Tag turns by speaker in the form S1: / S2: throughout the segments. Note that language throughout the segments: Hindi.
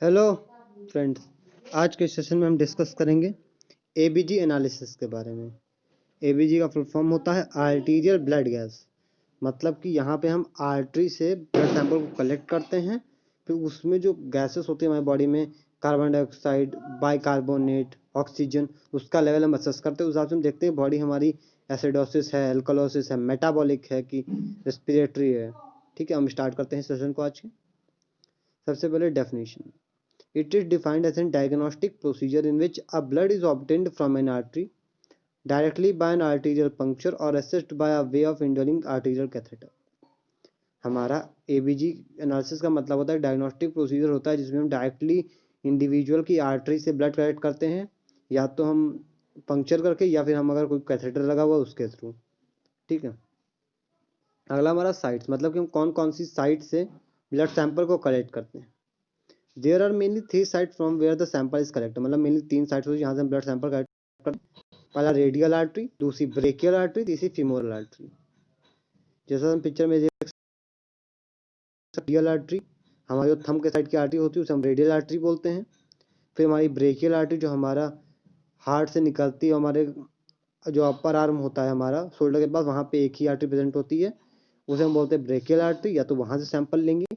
S1: हेलो फ्रेंड्स, आज के सेशन में हम डिस्कस करेंगे एबीजी एनालिसिस के बारे में। एबीजी का फुल फॉर्म होता है आर्टीरियल ब्लड गैस। मतलब कि यहाँ पे हम आर्टरी से ब्लड सैंपल को कलेक्ट करते हैं, फिर उसमें जो गैसेस होती है हमारी बॉडी में, कार्बन डाइऑक्साइड, बाइकार्बोनेट, ऑक्सीजन, उसका लेवल हम असेस करते हैं। उस हिसाब से हम देखते हैं बॉडी हमारी एसिडोसिस है, अल्कलोसिस है, मेटाबॉलिक है कि रेस्पिरेटरी है। ठीक है, हम स्टार्ट करते हैं सेशन को आज के। सबसे पहले definition. It is defined as a diagnostic procedure in which a blood is obtained from an artery directly by an arterial puncture or assessed by a way of indwelling arterial catheter। हमारा एबीजी एनालिसिस का मतलब होता है डायग्नोस्टिक प्रोसीजर होता है जिसमें हम डायरेक्टली इंडिविजुअल की आर्टरी से ब्लड कलेक्ट करते हैं, या तो हम पंक्चर करके या फिर हम अगर कोई कैथेटर लगा हुआ उसके थ्रू। ठीक है, अगला हमारा साइट्स, मतलब कि हम कौन कौन सी साइट से ब्लड सैंपल को कलेक्ट करते हैं। There are mainly 3 site from where the sample is collected. मतलब मेनली 3 साइट होती है जहाँ से हम ब्लड सैंपल कलेक्ट करते हैं। पहला रेडियल आर्टरी, दूसरी ब्रेकियल आर्टरी, तीसरी फीमोरल आर्टरी। जैसा हम पिक्चर में देख सकते, रेडियल आर्टरी हमारी जो थंब के साइड की आर्टरी होती है उसे हम रेडियल आर्टरी बोलते हैं। फिर हमारी ब्रेकियल आर्टरी जो हमारा हार्ट से निकलती है, हमारे जो अपर आर्म होता है हमारा शोल्डर के पास, वहाँ पे एक ही आर्टरी प्रेजेंट होती है, उसे हम बोलते हैं ब्रेकियल आर्टरी। या तो वहाँ से सैंपल लेंगे,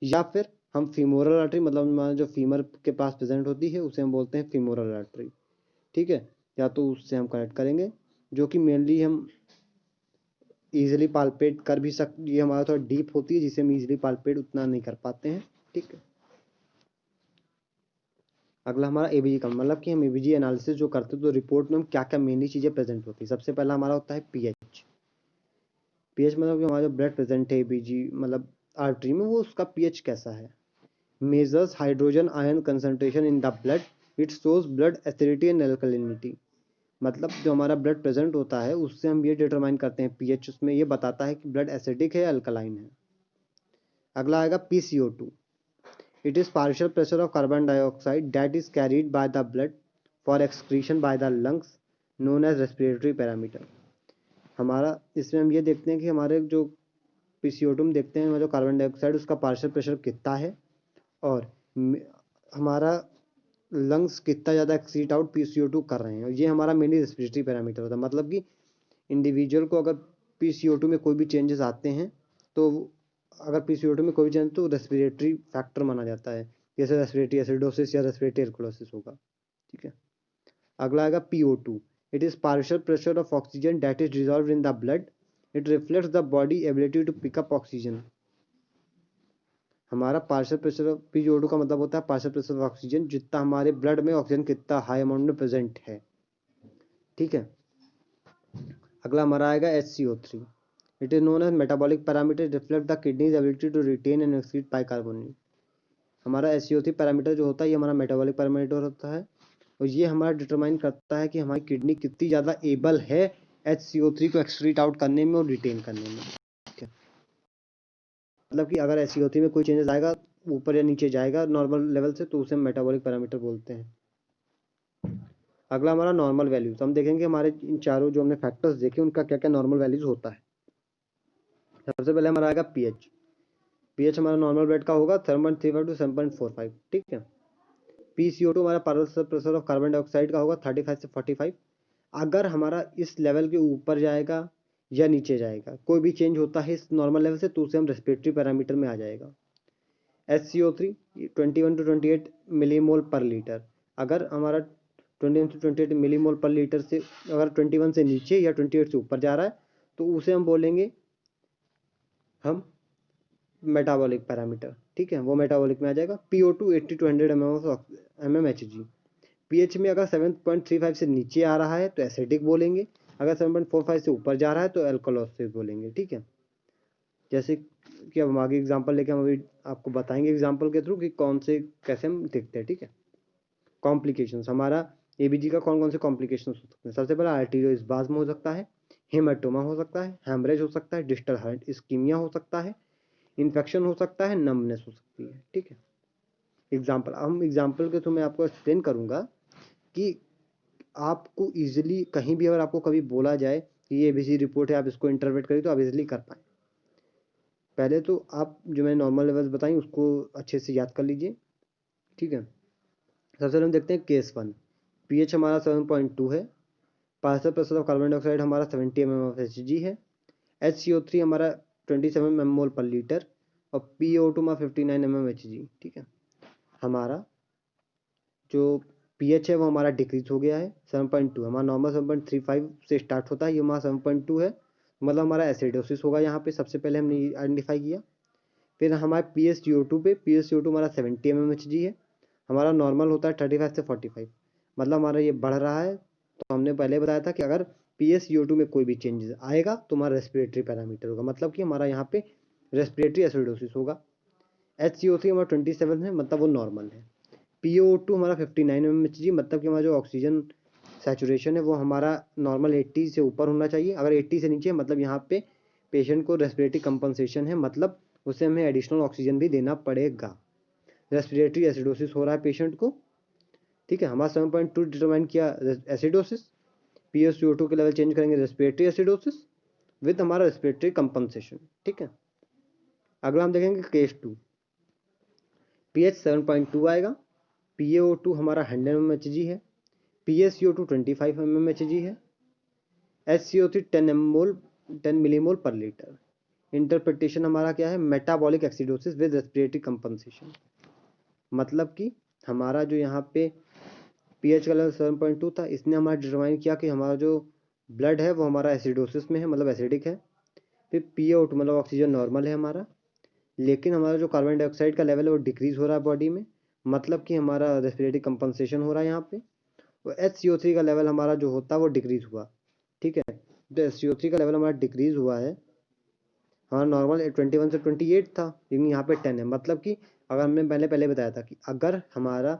S1: या फिर हम फीमोरल आर्टरी, मतलब हमारा जो फीमर के पास प्रेजेंट होती है उसे हम बोलते हैं फीमोरल आर्टरी। ठीक है, या तो उससे हम कनेक्ट करेंगे, जो कि मेनली हम इजीली पाल्पेट कर भी सकते। ये हमारा थोड़ा डीप होती है जिसे हम इजीली पाल्पेट उतना नहीं कर पाते हैं। ठीक है, अगला हमारा एबीजी का मतलब कि हम एबीजी एनालिसिस जो करते हैं तो रिपोर्ट में हम क्या क्या मेनली चीज़ें प्रेजेंट होती है। सबसे पहला हमारा होता है पीएच। पीएच मतलब कि हमारा जो ब्लड प्रेजेंट है एबीजी मतलब आर्टरी में, वो उसका पीएच कैसा है। Measures hydrogen ion concentration in the blood, it shows blood acidity and alkalinity. मतलब जो हमारा ब्लड प्रेजेंट होता है उससे हम ये डिटरमाइन करते हैं पीएच, उसमें ये बताता है कि ब्लड एसिडिक है या अल्कलाइन है। अगला आएगा PCO2। It is partial pressure of carbon dioxide that is carried by the blood for excretion by the lungs, known as respiratory parameter. हमारा इसमें हम ये देखते हैं कि हमारे जो PCO2 में देखते हैं जो कार्बन डाइऑक्साइड उसका पार्शियल प्रेशर कितना है, और हमारा लंग्स कितना ज़्यादा एक्सीट आउट PCO2 कर रहे हैं। ये हमारा मेनली रेस्पिरेटरी पैरामीटर होता है। मतलब कि इंडिविजुअल को अगर PCO2 में कोई भी चेंजेस आते हैं तो अगर PCO2 में कोई भी चेंज तो रेस्पिरेटरी फैक्टर माना जाता है, जैसे रेस्पिरेटरी एसिडोसिस या रेस्पिरेटरी एल्कोलोसिस होगा। ठीक है, अगला आएगा PO2। It is partial pressure of oxygen that is dissolve in the blood, it reflects the body ability to pick up oxygen. हमारा पार्शियल प्रेशर ऑफ PCO2 का मतलब होता है पार्शियल प्रेशर ऑफ ऑक्सीजन, जितना हमारे ब्लड में ऑक्सीजन कितना हाई अमाउंट में प्रेजेंट है। ठीक है, अगला हमारा आएगा HCO3। It is known as metabolic parameter, reflect the kidneys ability to retain and excrete bicarbonate. हमारा HCO3 पैरामीटर जो होता है ये हमारा मेटाबॉलिक पैरामीटर होता है, और ये हमारा डिटरमाइन करता है कि हमारी किडनी कितनी ज़्यादा एबल है HCO3 को एक्सक्रीट आउट करने में और रिटेन करने में। ठीक है, मतलब कि अगर HCO3 में कोई चेंजेस आएगा, ऊपर या नीचे जाएगा नॉर्मल लेवल से, तो उसे हम मेटाबॉलिक पैरामीटर बोलते हैं। अगला हमारा नॉर्मल वैल्यूज। हम देखेंगे हमारे इन चारों जो हमने फैक्टर्स देखे उनका क्या क्या नॉर्मल वैल्यूज होता है। सबसे पहले हमारा आएगा पीएच। पीएच हमारा नॉर्मल ब्लड का होगा 7.35 टू 7.45। ठीक है, PCO2 हमारा partial pressure of carbon dioxide का होगा 35 से 45। अगर हमारा इस लेवल के ऊपर जाएगा या नीचे जाएगा, कोई भी चेंज होता है इस नॉर्मल लेवल से, तो उसे हम रेस्पिरेटरी पैरामीटर में आ जाएगा। HCO3 21 टू 28 मिलीमोल पर लीटर। अगर हमारा 21 टू 28 मिलीमोल पर लीटर से अगर 21 से नीचे या 28 से ऊपर जा रहा है तो उसे हम बोलेंगे हम मेटाबॉलिक पैरामीटर। ठीक है, वो मेटाबॉलिक में आ जाएगा। PO2 80 to 100 mmHg। पीएच में अगर 7.35 से नीचे आ रहा है तो एसिडिक बोलेंगे, अगर 7.45 से ऊपर जा रहा है तो अल्कलोसिस बोलेंगे। ठीक है, जैसे कि अब हम आगे एग्जांपल लेके हम अभी आपको बताएंगे एग्जांपल के थ्रू कि कौन से कैसे हम देखते हैं। ठीक है, कॉम्प्लिकेशंस। हमारा एबीजी का कौन कौन से कॉम्प्लिकेशंस हो सकते हैं। सबसे पहला आर्टेरियोस्पाज्म हो सकता है, हेमाटोमा हो सकता है, हेमरेज हो सकता है, डिस्टल हार्ट इस्कीमिया हो सकता है, इन्फेक्शन हो सकता है, नमनेस हो सकती है। ठीक है, एग्जाम्पल हम एग्जाम्पल के थ्रू मैं आपको एक्सप्लेन करूंगा कि आपको इजीली कहीं भी अगर आपको कभी बोला जाए कि ये एबीसी रिपोर्ट है आप इसको इंटरप्रेट करिए तो आप इजीली कर पाएँ। पहले तो आप जो मैंने नॉर्मल लेवल्स बताई उसको अच्छे से याद कर लीजिए। ठीक है। सबसे पहले हम देखते हैं केस 1। पीएच हमारा 7.2 है, partial pressure of carbon dioxide हमारा 70 mm ऑफ Hg है, HCO3 हमारा 27 mmol पर लीटर और PO2 हमारा 59 mm Hg। ठीक है, हमारा जो पीएच है वो हमारा डिक्रीज हो गया है 7.2, हमारा नॉर्मल 7.35 से स्टार्ट होता है, ये हमारा 7.2 है, मतलब हमारा एसिडोसिस होगा यहाँ पे, सबसे पहले हमने आइडेंटिफाई किया। फिर हमारे PaCO2 पे PaCO2 हमारा 70 mm Hg है, हमारा नॉर्मल होता है 35 से 45, मतलब हमारा ये बढ़ रहा है। तो हमने पहले बताया था कि अगर PaCO2 में कोई भी चेंजेस आएगा तो हमारा रेस्पिरेटरी पैरामीटर होगा, मतलब कि हमारा यहाँ पे रेस्पिरेटरी एसिडोसिस होगा। HCO3 हमारा 27 है, मतलब वो नॉर्मल है। PO2 हमारा 59 mmHg, मतलब कि हमारा जो ऑक्सीजन सैचुरेशन है वो हमारा नॉर्मल 80 से ऊपर होना चाहिए। अगर 80 से नीचे है मतलब यहाँ पे पेशेंट को रेस्पिरेटरी कंपनसेशन है, मतलब उसे हमें एडिशनल ऑक्सीजन भी देना पड़ेगा। रेस्पिरेटरी एसिडोसिस हो रहा है पेशेंट को। ठीक है, हमारा 7.2 डिटरमाइन किया एसिडोसिस, PaCO2 के लेवल चेंज करेंगे रेस्पिरेटरी एसिडोसिस विद हमारा रेस्पिरेटरी कंपनसेशन। ठीक है, अगला हम देखेंगे केस 2। पीएच 7.2 आएगा, PaO2 हमारा 100 mmHg है, PaCO2 25 mmHg है, HCO3 10 मिलीमोल पर लीटर। इंटरप्रिटेशन हमारा क्या है, metabolic acidosis with respiratory compensation, मतलब कि हमारा जो यहाँ पे पीएच का लेवल 7.2 था, इसने हमारा डिटरमाइन किया कि हमारा जो ब्लड है वो हमारा एसिडोसिस में है, मतलब एसिडिक है। फिर PaO2 मतलब ऑक्सीजन नॉर्मल है हमारा, लेकिन हमारा जो कार्बन डाइऑक्साइड का लेवल है वो डिक्रीज हो रहा है बॉडी में, मतलब कि हमारा रेस्पिरेटरी कंपनसेशन हो रहा है यहाँ पे। और HCO3 का लेवल हमारा जो होता है वो डिक्रीज हुआ। ठीक है, तो HCO3 का लेवल हमारा डिक्रीज हुआ है, हमारा नॉर्मल 21 से 28 था, लेकिन यहाँ पे 10 है, मतलब कि अगर हमने पहले बताया था कि अगर हमारा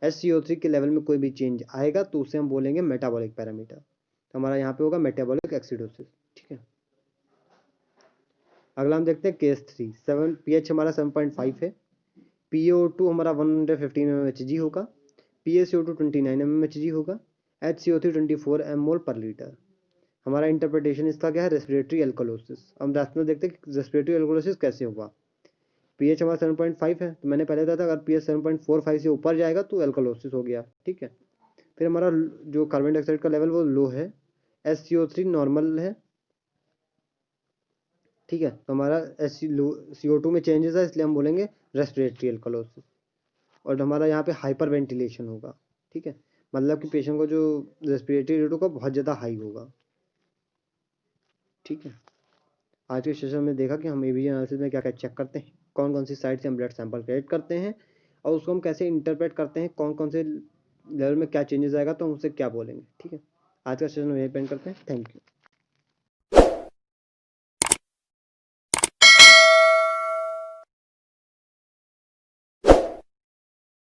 S1: HCO3 के लेवल में कोई भी चेंज आएगा तो उसे हम बोलेंगे मेटाबॉलिक पैरामीटर, तो हमारा यहाँ पे होगा मेटाबॉलिक एसिडोसिस। ठीक है, अगला हम देखते हैं केस 3। पीएच हमारा 7.5 है, PaO2 हमारा 115 mmHg होगा, PaCO2 29 mmHg होगा, HCO3 24 mmol पर लीटर। हमारा इंटरप्रिटेशन इसका क्या है, रेस्पिरेटरी एल्कोलोसिस। हम रैशनल देखते हैं कि रेस्पिरेटरी एल्कोलोसिस कैसे होगा। पीएच हमारा 7.5 है, तो मैंने पहले बताया था अगर पीएच 7.45 से ऊपर जाएगा तो एल्कोलोसिस हो गया। ठीक है, फिर हमारा जो कार्बन डाइऑक्साइड का लेवल वो लो है, HCO3 नॉर्मल है। ठीक है, तो हमारा CO2 में चेंजेस है, इसलिए हम बोलेंगे रेस्पिरेटरी एल्कोलोसिस। और हमारा यहाँ पे हाइपर वेंटिलेशन होगा। ठीक है, मतलब कि पेशेंट को जो रेस्पिरेटरी रेट होगा बहुत ज़्यादा हाई होगा। ठीक है, आज के सेशन में देखा कि हम एबीजी एनालिसिस में क्या क्या चेक करते हैं, कौन कौन सी साइट से हम ब्लड सैंपल कलेक्ट करते हैं और उसको हम कैसे इंटरप्रेट करते हैं, कौन कौन से लेवल में क्या चेंजेस आएगा तो हम उसे क्या बोलेंगे। ठीक है, आज का सेशन में यही पेंड करते हैं। Thank you.